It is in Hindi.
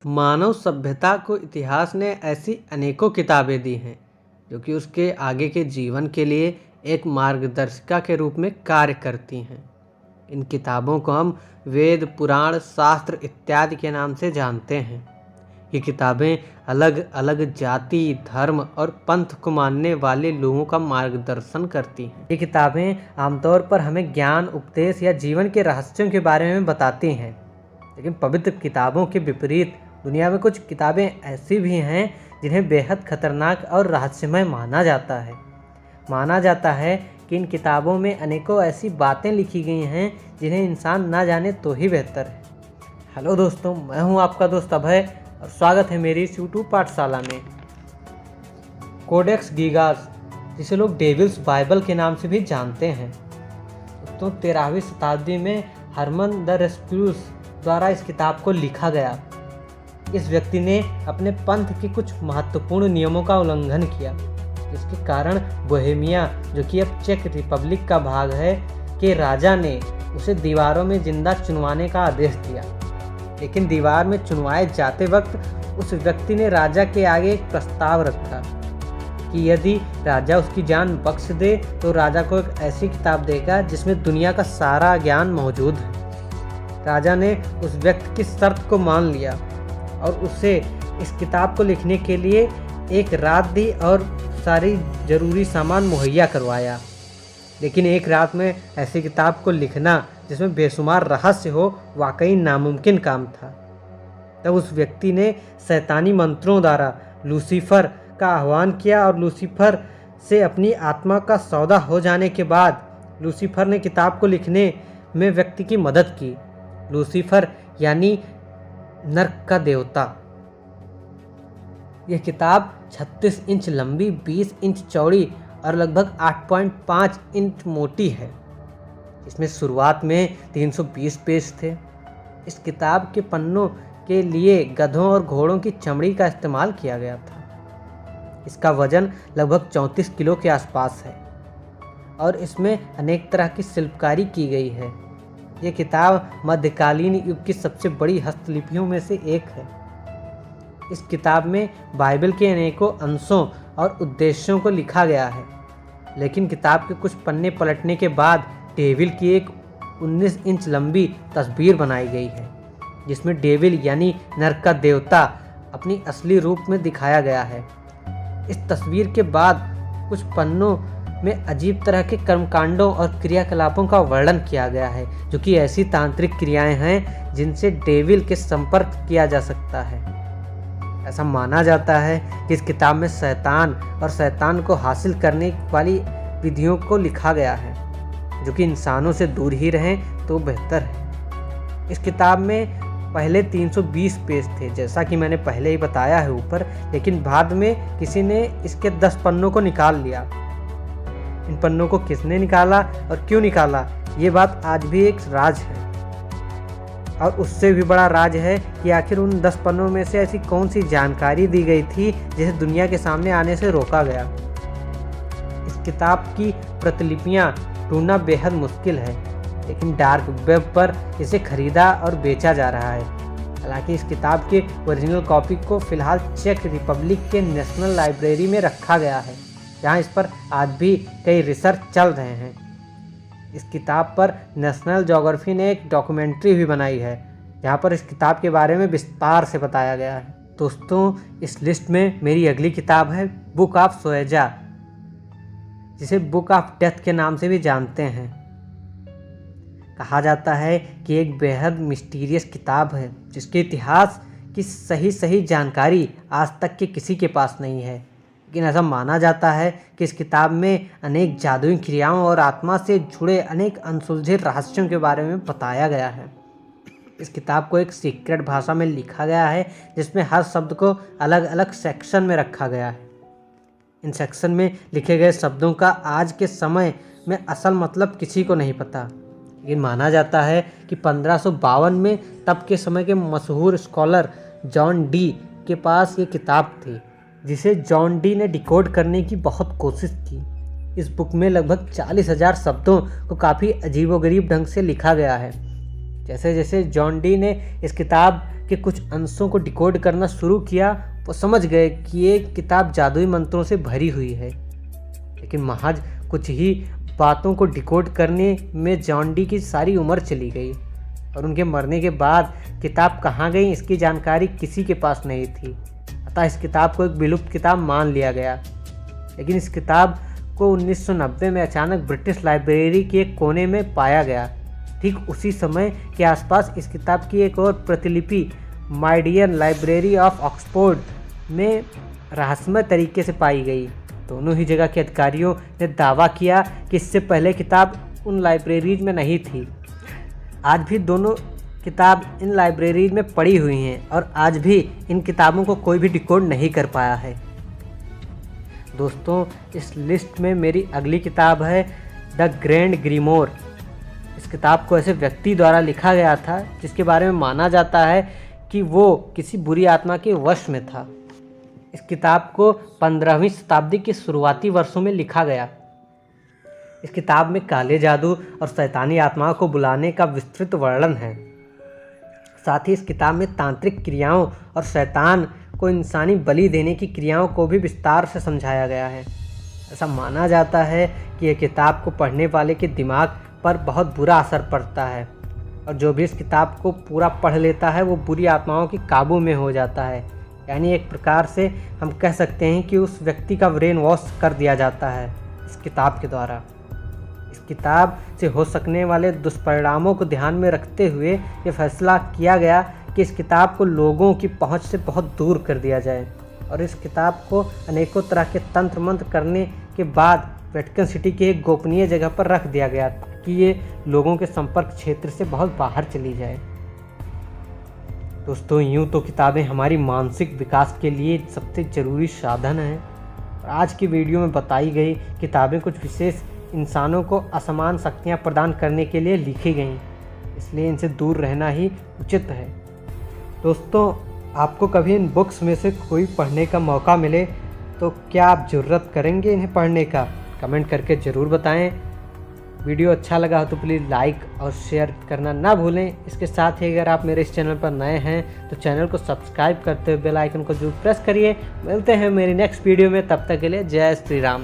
मानव सभ्यता को इतिहास ने ऐसी अनेकों किताबें दी हैं जो कि उसके आगे के जीवन के लिए एक मार्गदर्शिका के रूप में कार्य करती हैं। इन किताबों को हम वेद, पुराण, शास्त्र इत्यादि के नाम से जानते हैं। ये किताबें अलग अलग जाति, धर्म और पंथ को मानने वाले लोगों का मार्गदर्शन करती हैं। ये किताबें आमतौर पर हमें ज्ञान, उपदेश या जीवन के रहस्यों के बारे में बताती हैं। लेकिन पवित्र किताबों के विपरीत दुनिया में कुछ किताबें ऐसी भी हैं जिन्हें बेहद खतरनाक और रहस्यमय माना जाता है। माना जाता है कि इन किताबों में अनेकों ऐसी बातें लिखी गई हैं जिन्हें इंसान ना जाने तो ही बेहतर है। हेलो दोस्तों, मैं हूं आपका दोस्त अभय और स्वागत है मेरी इस यूट्यूब पाठशाला में। कोडेक्स गीगास, जिसे लोग डेविल्स बाइबल के नाम से भी जानते हैं, दोस्तों 13वीं शताब्दी में हरमन द रेस्क्यूस द्वारा इस किताब को लिखा गया। इस व्यक्ति ने अपने पंथ के कुछ महत्वपूर्ण नियमों का उल्लंघन किया, जिसके कारण बोहेमिया, जो कि अब चेक रिपब्लिक का भाग है, के राजा ने उसे दीवारों में जिंदा चुनवाने का आदेश दिया। लेकिन दीवार में चुनवाए जाते वक्त उस व्यक्ति ने राजा के आगे एक प्रस्ताव रखा कि यदि राजा उसकी जान बख्श दे तो राजा को एक ऐसी किताब देगा जिसमें दुनिया का सारा ज्ञान मौजूद है। राजा ने उस व्यक्ति की शर्त को मान लिया और उसे इस किताब को लिखने के लिए एक रात दी और सारी ज़रूरी सामान मुहैया करवाया। लेकिन एक रात में ऐसी किताब को लिखना जिसमें बेशुमार रहस्य हो वाकई नामुमकिन काम था। तब उस व्यक्ति ने शैतानी मंत्रों द्वारा लूसीफर का आह्वान किया और लूसीफर से अपनी आत्मा का सौदा हो जाने के बाद लूसीफर ने किताब को लिखने में व्यक्ति की मदद की। लूसीफर यानी नर्क का देवता। यह किताब 36 इंच लंबी, 20 इंच चौड़ी और लगभग 8.5 इंच मोटी है। इसमें शुरुआत में 320 पेज थे। इस किताब के पन्नों के लिए गधों और घोड़ों की चमड़ी का इस्तेमाल किया गया था। इसका वजन लगभग 34 किलो के आसपास है और इसमें अनेक तरह की शिल्पकारी की गई है। ये किताब मध्यकालीन युग की सबसे बड़ी हस्तलिपियों में से एक है। इस किताब में बाइबल के अनेकों अंशों और उद्देश्यों को लिखा गया है। लेकिन किताब के कुछ पन्ने पलटने के बाद डेविल की एक 19 इंच लंबी तस्वीर बनाई गई है, जिसमें डेविल यानी नर्क का देवता अपनी असली रूप में दिखाया गया है। इस तस्वीर के बाद कुछ पन्नों में अजीब तरह के कर्मकांडों और क्रियाकलापों का वर्णन किया गया है, जो कि ऐसी तांत्रिक क्रियाएं हैं जिनसे डेविल के संपर्क किया जा सकता है। ऐसा माना जाता है कि इस किताब में शैतान और शैतान को हासिल करने वाली विधियों को लिखा गया है, जो कि इंसानों से दूर ही रहें तो बेहतर है। इस किताब में पहले 320 पेज थे, जैसा कि मैंने पहले ही बताया है ऊपर, लेकिन बाद में किसी ने इसके 10 पन्नों को निकाल लिया। इन पन्नों को किसने निकाला और क्यों निकाला, ये बात आज भी एक राज है। और उससे भी बड़ा राज है कि आखिर उन 10 पन्नों में से ऐसी कौन सी जानकारी दी गई थी जिसे दुनिया के सामने आने से रोका गया। इस किताब की प्रतिलिपियां ढूंढना बेहद मुश्किल है, लेकिन डार्क वेब पर इसे खरीदा और बेचा जा रहा है। हालांकि इस किताब के ओरिजिनल कॉपी को फिलहाल चेक रिपब्लिक के नेशनल लाइब्रेरी में रखा गया है, जहां इस पर आज भी कई रिसर्च चल रहे हैं। इस किताब पर नेशनल ज्योग्राफी ने एक डॉक्यूमेंट्री भी बनाई है, जहां पर इस किताब के बारे में विस्तार से बताया गया है। दोस्तों, इस लिस्ट में मेरी अगली किताब है बुक ऑफ सोएजा, जिसे बुक ऑफ डेथ के नाम से भी जानते हैं। कहा जाता है कि एक बेहद मिस्टीरियस किताब है, जिसके इतिहास की सही जानकारी आज तक के किसी के पास नहीं है। लेकिन ऐसा माना जाता है कि इस किताब में अनेक जादुई क्रियाओं और आत्मा से जुड़े अनेक अनसुलझे रहस्यों के बारे में बताया गया है। इस किताब को एक सीक्रेट भाषा में लिखा गया है, जिसमें हर शब्द को अलग अलग सेक्शन में रखा गया है। इन सेक्शन में लिखे गए शब्दों का आज के समय में असल मतलब किसी को नहीं पता। लेकिन माना जाता है कि 1552 में तब के समय के मशहूर स्कॉलर जॉन डी के पास ये किताब थी, जिसे जॉन डी ने डिकोड करने की बहुत कोशिश की। इस बुक में लगभग 40,000 शब्दों को काफ़ी अजीबोगरीब ढंग से लिखा गया है। जैसे जैसे जॉन डी ने इस किताब के कुछ अंशों को डिकोड करना शुरू किया, वो समझ गए कि ये किताब जादुई मंत्रों से भरी हुई है। लेकिन महज कुछ ही बातों को डिकोड करने में जॉन डी की सारी उम्र चली गई और उनके मरने के बाद किताब कहाँ गई इसकी जानकारी किसी के पास नहीं थी। अतः इस किताब को एक विलुप्त किताब मान लिया गया। लेकिन इस किताब को 1990 में अचानक ब्रिटिश लाइब्रेरी के एक कोने में पाया गया। ठीक उसी समय के आसपास इस किताब की एक और प्रतिलिपि माइडियन लाइब्रेरी ऑफ ऑक्सफोर्ड में रहस्यमय तरीके से पाई गई। दोनों ही जगह के अधिकारियों ने दावा किया कि इससे पहले किताब उन लाइब्रेरीज में नहीं थी। आज भी दोनों किताब इन लाइब्रेरीज में पड़ी हुई हैं और आज भी इन किताबों को कोई भी डिकोड नहीं कर पाया है। दोस्तों, इस लिस्ट में मेरी अगली किताब है द ग्रैंड ग्रीमोर। इस किताब को ऐसे व्यक्ति द्वारा लिखा गया था जिसके बारे में माना जाता है कि वो किसी बुरी आत्मा के वश में था। इस किताब को 15वीं शताब्दी के शुरुआती वर्षों में लिखा गया। इस किताब में काले जादू और शैतानी आत्माओं को बुलाने का विस्तृत वर्णन है। साथ ही इस किताब में तांत्रिक क्रियाओं और शैतान को इंसानी बलि देने की क्रियाओं को भी विस्तार से समझाया गया है। ऐसा माना जाता है कि यह किताब को पढ़ने वाले के दिमाग पर बहुत बुरा असर पड़ता है और जो भी इस किताब को पूरा पढ़ लेता है वो बुरी आत्माओं के काबू में हो जाता है। यानी एक प्रकार से हम कह सकते हैं कि उस व्यक्ति का ब्रेन वॉश कर दिया जाता है इस किताब के द्वारा। इस किताब से हो सकने वाले दुष्परिणामों को ध्यान में रखते हुए ये फैसला किया गया कि इस किताब को लोगों की पहुंच से बहुत दूर कर दिया जाए और इस किताब को अनेकों तरह के तंत्र मंत्र करने के बाद वेटिकन सिटी की एक गोपनीय जगह पर रख दिया गया कि ये लोगों के संपर्क क्षेत्र से बहुत बाहर चली जाए। दोस्तों, यूँ तो किताबें हमारी मानसिक विकास के लिए सबसे ज़रूरी साधन हैं और आज की वीडियो में बताई गई किताबें कुछ विशेष इंसानों को असमान शक्तियाँ प्रदान करने के लिए लिखी गई, इसलिए इनसे दूर रहना ही उचित है। दोस्तों, आपको कभी इन बुक्स में से कोई पढ़ने का मौका मिले तो क्या आप जुर्रत करेंगे इन्हें पढ़ने का? कमेंट करके ज़रूर बताएं। वीडियो अच्छा लगा हो तो प्लीज़ लाइक और शेयर करना ना भूलें। इसके साथ ही अगर आप मेरे इस चैनल पर नए हैं तो चैनल को सब्सक्राइब करते हुए बेल आइकन को जरूर प्रेस करिए। मिलते हैं मेरी नेक्स्ट वीडियो में, तब तक के लिए जय श्री राम।